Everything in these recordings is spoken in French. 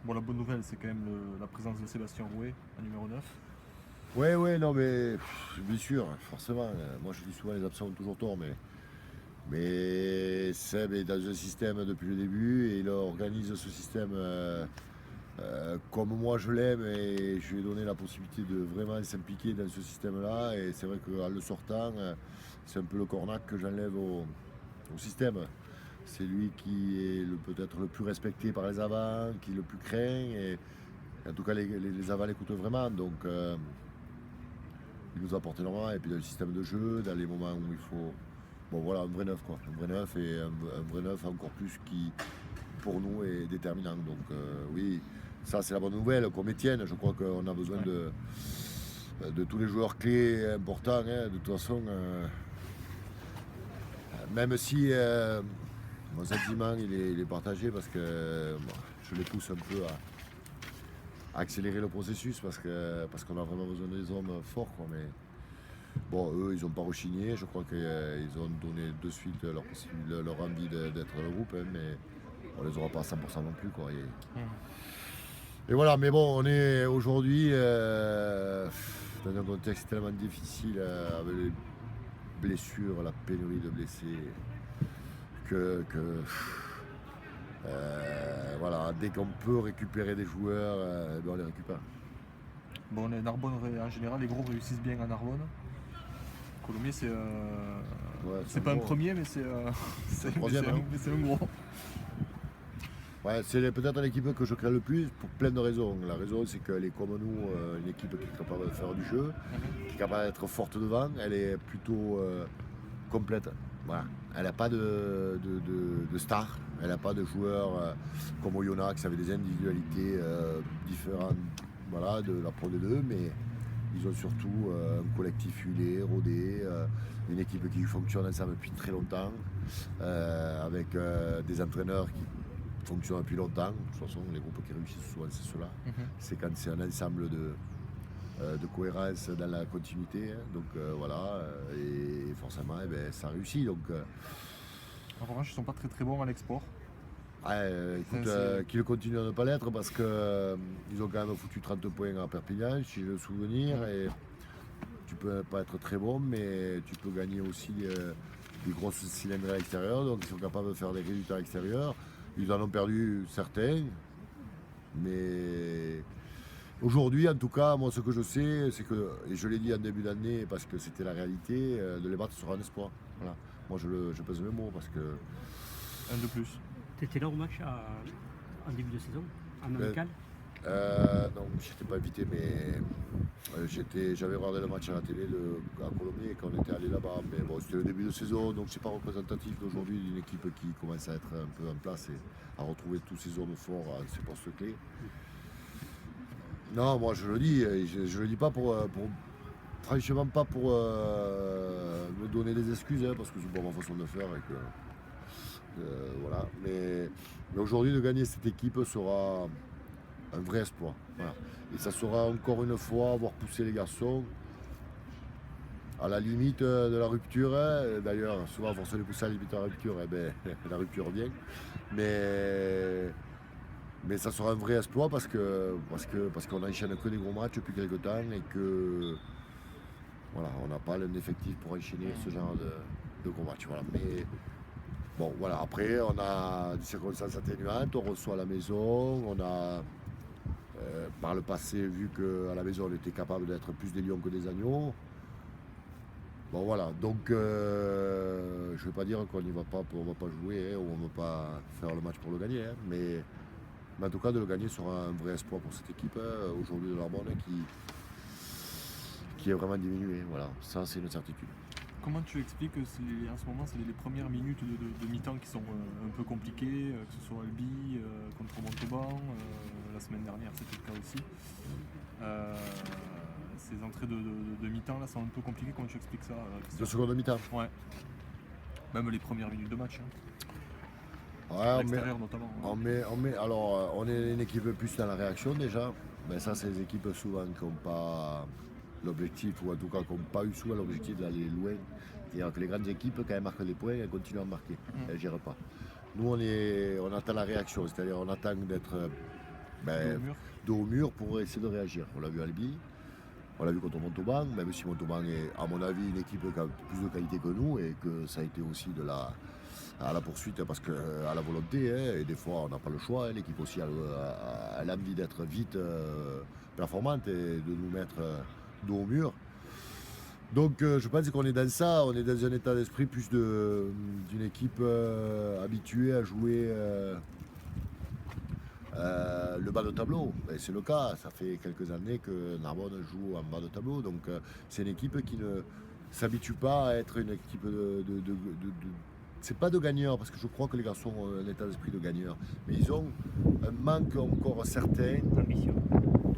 Bon, la bonne nouvelle, c'est quand même la présence de Sébastien Rouet, en numéro 9. Ouais, non, mais bien sûr, forcément. Moi, je dis souvent les absents ont toujours tort, mais Seb est dans un système depuis le début et il organise ce système comme moi je l'aime et je lui ai donné la possibilité de vraiment s'impliquer dans ce système-là. Et c'est vrai qu'en le sortant, c'est un peu le cornac que j'enlève au système. C'est lui qui est peut-être le plus respecté par les avants, qui est le plus craint. Et en tout cas, les avants l'écoutent vraiment. Donc, il nous a apporté énormément. Et puis, dans le système de jeu, dans les moments où il faut. Bon, voilà, un vrai neuf, quoi. Un vrai neuf et un vrai neuf encore plus qui, pour nous, est déterminant. Donc, oui, ça, c'est la bonne nouvelle. Qu'on Étienne, je crois qu'on a besoin Ouais. de tous les joueurs clés importants. Hein. De toute façon, même si mon sentiment il est partagé parce que bon, je les pousse un peu à accélérer le processus parce qu'on a vraiment besoin des hommes forts. Quoi, mais bon, eux, ils n'ont pas rechigné. Je crois qu'ils ont donné de suite leur envie d'être dans le groupe, hein, mais on les aura pas à 100% non plus. Quoi, et voilà, mais bon, on est aujourd'hui dans un contexte tellement difficile avec les blessures, la pénurie de blessés, que voilà, dès qu'on peut récupérer des joueurs, ben on les récupère. Bon, Narbonne, en général, les gros réussissent bien à Narbonne. Colomiers, Ouais, c'est c'est un pas un gros, hein. premier, mais c'est C'est le mais troisième. Hein. mais c'est un gros. Ouais, c'est peut-être l'équipe que je crains le plus pour plein de raisons. La raison, c'est qu'elle est comme nous, une équipe qui est capable de faire du jeu, qui est capable d'être forte devant. Elle est plutôt complète. Voilà. Elle n'a pas de star. Elle n'a pas de joueurs comme Oyonnax avec des individualités différentes voilà, de la Pro D2, mais ils ont surtout un collectif huilé, rodé, une équipe qui fonctionne ensemble depuis très longtemps, avec des entraîneurs qui fonctionnent depuis longtemps. De toute façon, les groupes qui réussissent souvent, c'est cela. C'est quand c'est un ensemble de cohérence dans la continuité. Hein. Donc voilà, et forcément, eh ben, ça réussit. Donc, En revanche, ils sont pas très très bons à l'export. écoute, C'est- qu'ils continuent à ne pas l'être parce que ils ont quand même foutu 30 points à Perpignan, si j'ai le souvenir. Et tu peux pas être très bon, mais tu peux gagner aussi des grosses cylindres à l'extérieur. Donc ils sont capables de faire des résultats à l'extérieur. Ils en ont perdu certains, mais aujourd'hui, en tout cas, moi, ce que je sais, c'est que, et je l'ai dit en début d'année parce que c'était la réalité, de les battre sera un espoir. Voilà. Moi, je pèse mes mots parce que Un de plus. T'étais là au match en début de saison, en ben, amical. non, j'étais pas invité, mais j'avais regardé le match à la télé à Colomiers quand on était allé là-bas. Mais bon, c'était le début de saison, donc c'est pas représentatif d'aujourd'hui d'une équipe qui commence à être un peu en place et à retrouver tous ses hommes forts à ses postes clés. Non, moi je le dis, je le dis pas franchement pas pour me donner des excuses, hein, parce que c'est pas ma façon de faire et que voilà. Mais aujourd'hui de gagner cette équipe sera un vrai espoir. Voilà. Et ça sera encore une fois avoir poussé les garçons à la limite de la rupture. Hein. D'ailleurs, souvent, à force de les pousser à la limite de la rupture, eh ben, la rupture vient. Mais, mais ça sera un vrai exploit parce qu'on enchaîne que des gros matchs depuis quelques temps et que voilà, on n'a pas l'effectif pour enchaîner ce genre de gros matchs. Voilà. Mais bon, voilà. Après, on a des circonstances atténuantes. On reçoit à la maison. On a par le passé, vu qu'à la maison on était capable d'être plus des lions que des agneaux. Bon voilà, donc je ne vais pas dire qu'on n'y va pas, on va pas jouer, hein, ou on ne va pas faire le match pour le gagner, hein, mais en tout cas de le gagner sera un vrai espoir pour cette équipe hein, aujourd'hui de Narbonne qui est vraiment diminuée. Voilà, ça c'est une certitude. Comment tu expliques que en ce moment, c'est les premières minutes de mi-temps qui sont un peu compliquées, que ce soit Albi contre Montauban, la semaine dernière c'était le cas aussi. Ces entrées de mi-temps là sont un peu compliquées, comment tu expliques ça De Christophe? seconde mi-temps. Ouais, même les premières minutes de match, hein. Ouais, À l'extérieur notamment. Ouais. alors, on est une équipe plus dans la réaction déjà. Mais ça, c'est des équipes souvent qui n'ont pas l'objectif, ou en tout cas qui n'ont pas eu souvent l'objectif d'aller loin. C'est-à-dire que les grandes équipes, quand elles marquent des points, elles continuent à marquer. Elles ne gèrent pas. Nous, on attend la réaction, c'est-à-dire on attend d'être ben, Dos au mur. dos au mur pour essayer de réagir. On l'a vu à Albi, on l'a vu contre Montauban, même si Montauban est, à mon avis, une équipe qui a plus de qualité que nous et que ça a été aussi à la poursuite parce qu'à la volonté, hein, et des fois on n'a pas le choix, hein, l'équipe aussi a l'envie d'être vite performante et de nous mettre dos au mur. Donc je pense qu'on est dans ça, on est dans un état d'esprit plus d'une équipe habituée à jouer le bas de tableau. Et c'est le cas, ça fait quelques années que Narbonne joue en bas de tableau, donc c'est une équipe qui ne s'habitue pas à être une équipe c'est pas de gagneurs, parce que je crois que les garçons ont un état d'esprit de gagneurs, mais ils ont un manque encore certain. Ambition.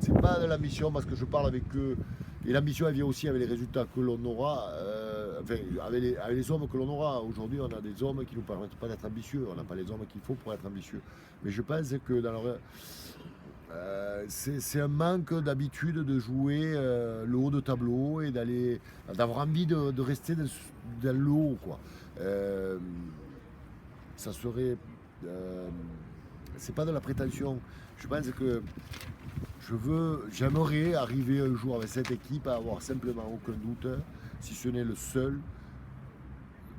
C'est pas de l'ambition parce que je parle avec eux. Et l'ambition, elle vient aussi avec les résultats que l'on aura, enfin, avec les hommes que l'on aura. Aujourd'hui, on a des hommes qui ne nous permettent pas d'être ambitieux. On n'a pas les hommes qu'il faut pour être ambitieux. Mais je pense que dans leur, c'est un manque d'habitude de jouer le haut de tableau et d'avoir envie de rester dans le haut, quoi. Ça serait, c'est pas de la prétention. Je pense que j'aimerais arriver un jour avec cette équipe à avoir simplement aucun doute, si ce n'est le seul,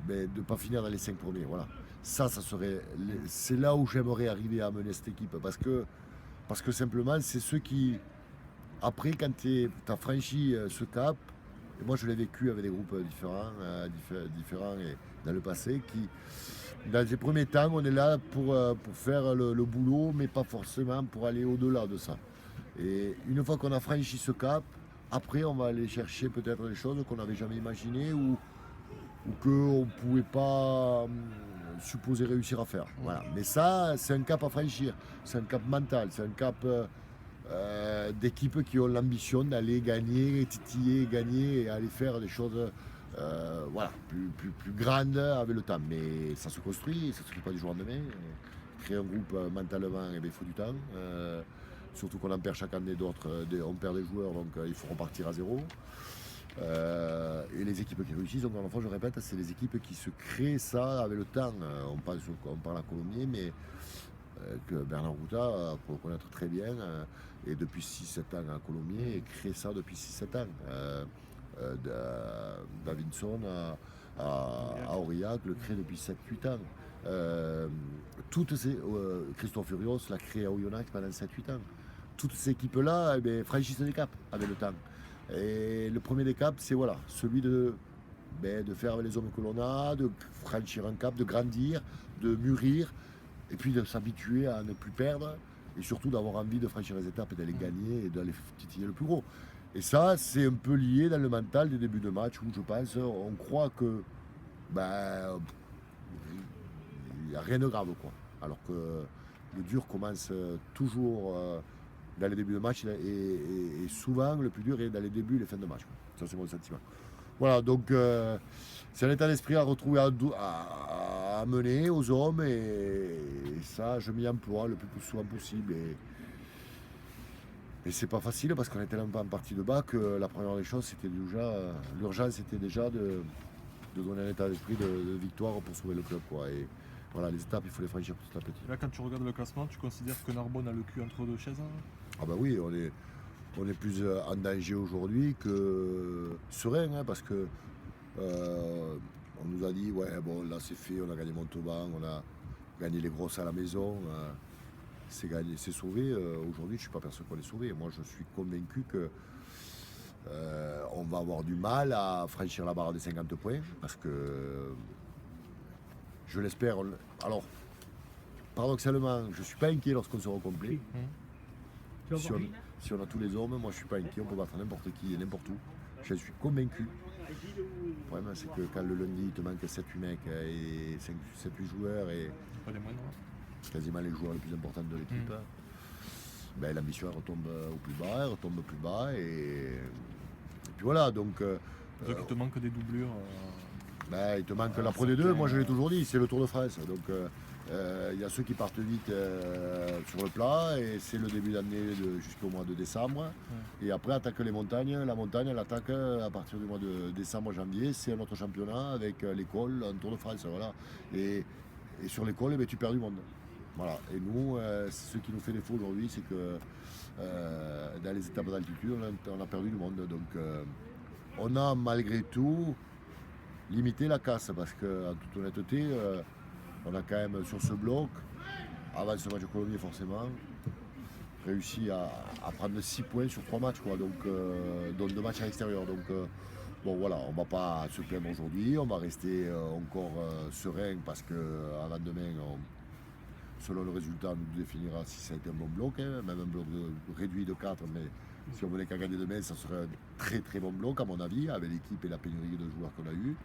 de ne pas finir dans les 5 premiers. Voilà. Ça serait, c'est là où j'aimerais arriver à mener cette équipe. Parce que simplement, c'est ceux qui, après, quand tu as franchi ce cap, et moi je l'ai vécu avec des groupes différents et dans le passé, qui, dans les premiers temps, on est là pour faire le boulot, mais pas forcément pour aller au-delà de ça. Et une fois qu'on a franchi ce cap, après on va aller chercher peut-être des choses qu'on n'avait jamais imaginées ou qu'on ne pouvait pas supposer réussir à faire. Voilà. Mais ça, c'est un cap à franchir, c'est un cap mental, c'est un cap d'équipes qui ont l'ambition d'aller gagner, titiller, gagner et aller faire des choses voilà, plus grandes avec le temps. Mais ça se construit, ça ne se fait pas du jour au lendemain. Créer un groupe mentalement, il faut du temps. Surtout qu'on en perd chaque année d'autres, on perd des joueurs, donc il faut repartir à zéro. Et les équipes qui réussissent, encore une fois, je répète, c'est les équipes qui se créent ça avec le temps. On parle à Colomiers, mais que Bernard Routa pour connaître très bien, et depuis 6-7 ans à Colomiers, et crée ça depuis 6-7 ans. Davidson à Aurillac le crée depuis 7-8 ans. Christophe Furios l'a créé à Oyonnax pendant 7-8 ans. Toutes ces équipes-là franchissent des caps avec le temps. Et le premier des caps, c'est voilà, celui de faire avec les hommes que l'on a, de franchir un cap, de grandir, de mûrir, et puis de s'habituer à ne plus perdre, et surtout d'avoir envie de franchir les étapes et d'aller gagner et d'aller titiller le plus gros. Et ça, c'est un peu lié dans le mental des débuts de match où je pense, on croit que il n'y a rien de grave, quoi. Alors que le dur commence toujours dans les débuts de match et souvent le plus dur est dans les débuts et les fins de match, quoi. Ça, c'est mon sentiment. Voilà, donc c'est un état d'esprit à retrouver, à mener aux hommes et ça, je m'y emploie le plus souvent possible. Et c'est pas facile parce qu'on est tellement pas en partie de bas que la première des choses, c'était déjà, l'urgence c'était déjà de donner un état d'esprit de victoire pour sauver le club, quoi. Et voilà, les étapes, il faut les franchir petit à petit. Là, quand tu regardes le classement, tu considères que Narbonne a le cul entre deux chaises, hein? Ah bah oui, on est plus en danger aujourd'hui que serein, hein, parce que on nous a dit, ouais, bon, là c'est fait, on a gagné Montauban, on a gagné les grosses à la maison, c'est gagné, c'est sauvé. Aujourd'hui, je ne suis pas persuadé qu'on est sauvé. Moi, je suis convaincu que on va avoir du mal à franchir la barre des 50 points, parce que je l'espère. Alors, paradoxalement, je ne suis pas inquiet lorsqu'on sera complet. Si on a tous les hommes, moi je suis pas inquiet, on peut battre n'importe qui et n'importe où. Je suis convaincu. Le problème, c'est que quand le lundi il te manque 7-8 mecs et 7-8 joueurs et Pas les moindres. quasiment les joueurs les plus importants de l'équipe, l'ambition elle retombe au plus bas, elle retombe plus bas et puis voilà. Donc Il te manque des doublures. il te manque la Pro D2, moi je l'ai toujours dit, c'est le Tour de France. Donc il y a ceux qui partent vite sur le plat et c'est le début d'année jusqu'au mois de décembre. Et après attaque les montagnes. La montagne elle attaque à partir du mois de décembre, janvier. C'est un autre championnat avec l'école, un Tour de France. Voilà. Et sur l'école, tu perds du monde. Voilà. Et nous, ce qui nous fait défaut aujourd'hui, c'est que dans les étapes d'altitude, on a perdu du monde. Donc on a malgré tout limité la casse parce qu'en toute honnêteté, on a quand même sur ce bloc, avant ce match de Colombie forcément, réussi à prendre 6 points sur 3 matchs, quoi, donc 2 matchs à l'extérieur. Donc bon voilà, on ne va pas se plaindre aujourd'hui, on va rester encore serein parce qu'à demain, selon le résultat, on nous définira si ça a été un bon bloc, hein, même un bloc réduit de 4, mais si on voulait qu'à gagner demain, ça serait un très très bon bloc à mon avis, avec l'équipe et la pénurie de joueurs qu'on a eu.